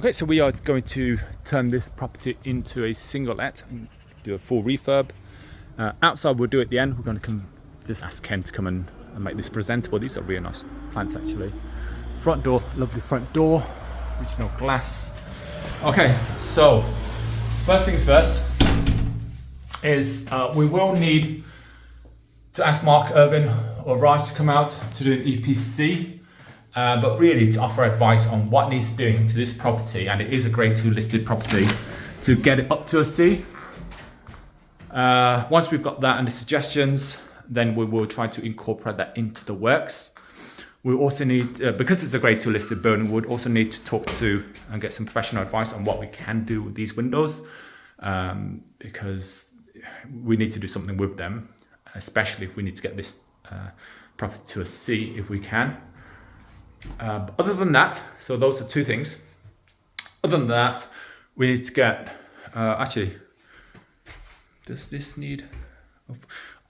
Okay, so we are going to turn this property into a single let and do a full refurb. Outside we'll do at the end. We're going to just ask Ken to come and make this presentable. These are really nice plants actually. Front door, lovely front door, original glass. Okay, so first things first is we will need to ask Mark, Irvin or Raj to come out to do an EPC. But really to offer advice on what needs doing to this property, and it is a grade 2 listed property, to get it up to a C. Once we've got that and the suggestions, then we will try to incorporate that into the works. We also need, because it's a grade 2 listed building, we would also need to talk to and get some professional advice on what we can do with these windows, because we need to do something with them, especially if we need to get this property to a C if we can. Other than that, so those are two things. Other than that, we need to get, actually, does this need,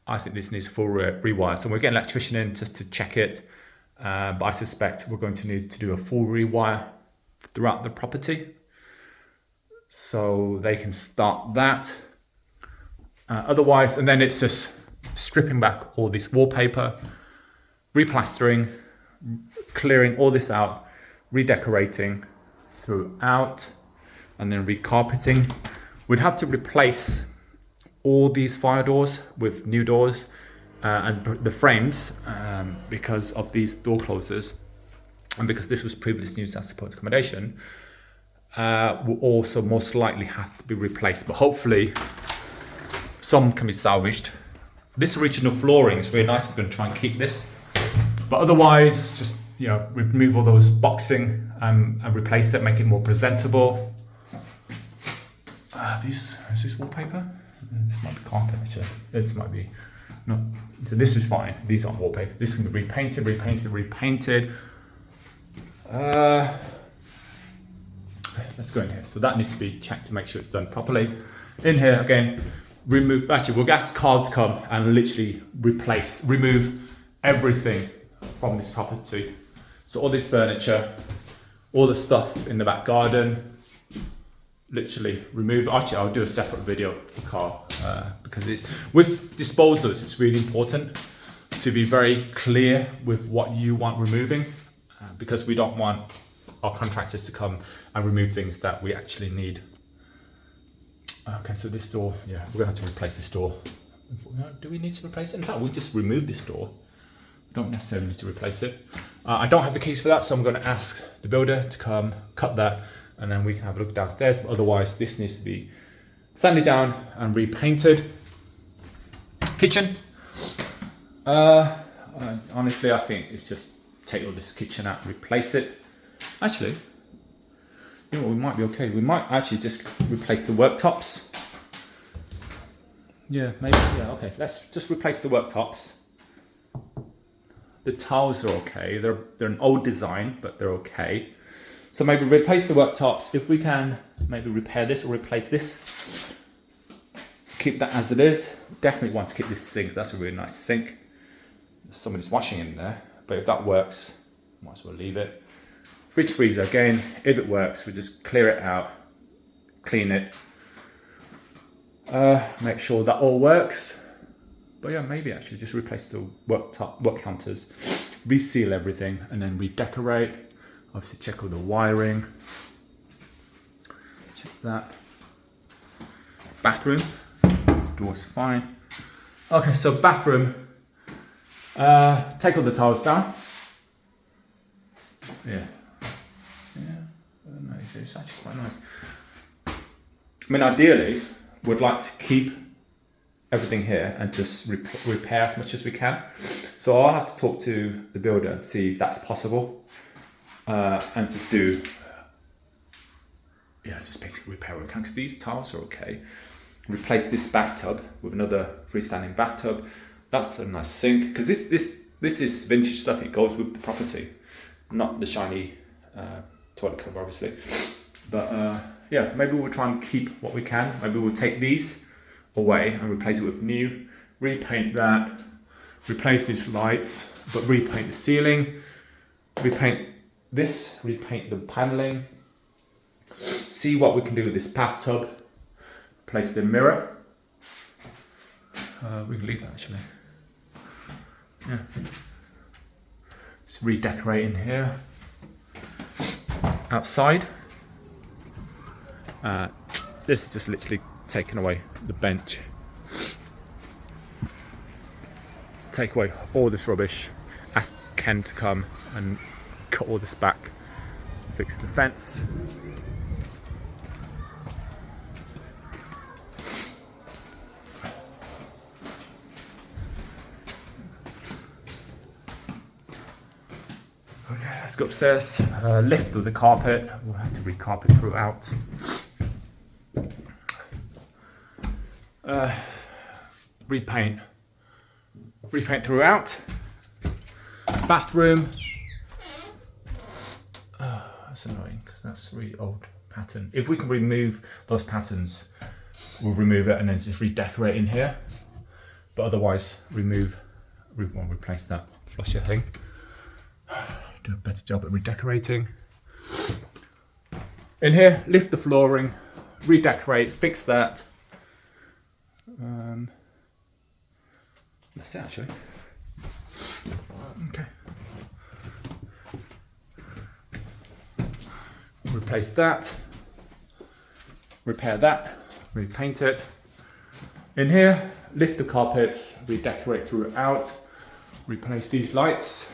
I think this needs full rewire. So we're getting an electrician in just to check it, but I suspect we're going to need to do a full rewire throughout the property. So they can start that. Otherwise, and then it's just stripping back all this wallpaper, replastering, clearing all this out, redecorating throughout, and then recarpeting. We'd have to replace all these fire doors with new doors and the frames because of these door closers, and because this was previously used as supported accommodation, will also most likely have to be replaced, but hopefully some can be salvaged. This original flooring is really nice. We're going to try and keep this. But otherwise, just remove all those boxing and replace it, make it more presentable. Is this wallpaper? This might be carpet actually. This might be no. So this is fine. These aren't wallpaper. This can be repainted. Okay, let's go in here. So that needs to be checked to make sure it's done properly. In here again, remove. Actually, we'll ask Carl to come and literally remove everything from this property. So all this furniture, all the stuff in the back garden, literally remove. Actually, I'll do a separate video for Carl because it's with disposals. It's really important to be very clear with what you want removing, because we don't want our contractors to come and remove things that we actually need. Okay, so this door, yeah, we're gonna have to replace this door. Do we need to replace it? In fact, we just removed this door. Don't necessarily need to replace it. I don't have the keys for that, so I'm going to ask the builder to come cut that, and then we can have a look downstairs. But otherwise, this needs to be sanded down and repainted. Kitchen. Honestly, I think it's just take all this kitchen out, replace it. Actually, we might be okay. We might actually just replace the worktops. Yeah, maybe. Yeah, okay. Let's just replace the worktops. The tiles are okay. They're an old design, but they're okay. So maybe replace the worktops. If we can, maybe repair this or replace this. Keep that as it is. Definitely want to keep this sink. That's a really nice sink. Somebody's washing in there, but if that works, might as well leave it. Fridge freezer, again, if it works, we just clear it out, clean it. Make sure that all works. But yeah, maybe actually just replace the work counters, reseal everything, and then redecorate. Obviously check all the wiring. Check that. Bathroom, this door's fine. Okay, so bathroom. Take all the tiles down. Yeah, nice. It's actually quite nice. I mean, ideally, we'd like to keep everything here and just repair as much as we can. So I'll have to talk to the builder and see if that's possible, and just do, just basically repair what we can, because these tiles are okay. Replace this bathtub with another freestanding bathtub. That's a nice sink, because this is vintage stuff. It goes with the property, not the shiny toilet cover, obviously. But yeah, maybe we'll try and keep what we can. Maybe we'll take these away and replace it with new, repaint that, replace these lights, but repaint the ceiling, repaint this, repaint the paneling, see what we can do with this bathtub. Place the mirror. We can leave that actually. Yeah. Just redecorating here. Outside. This is just literally taking away the bench. Take away all this rubbish. Ask Ken to come and cut all this back. Fix the fence. Okay, let's go upstairs. Lift with the carpet. We'll have to re-carpet throughout. Repaint throughout. Bathroom. Oh, that's annoying because that's a really old pattern. If we can remove those patterns, we'll remove it and then just redecorate in here. But otherwise, replace that flusher thing. Do a better job at redecorating. In here, lift the flooring, redecorate, fix that. That's it actually. Okay. Replace that. Repair that. Repaint it. In here, lift the carpets, redecorate throughout. Replace these lights.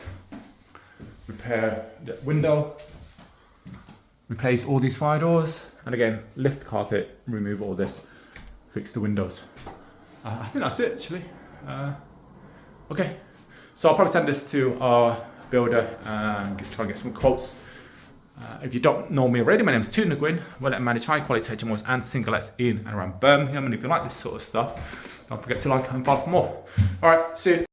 Repair the window. Replace all these fire doors. And again, lift the carpet, remove all this, fix the windows. I think that's it actually. Okay, so I'll probably send this to our builder and try and get some quotes. If you don't know me already, my name is Nguyen. I manage high quality HMOs and single lets in and around Birmingham. And if you like this sort of stuff, don't forget to like and follow for more. All right, see you.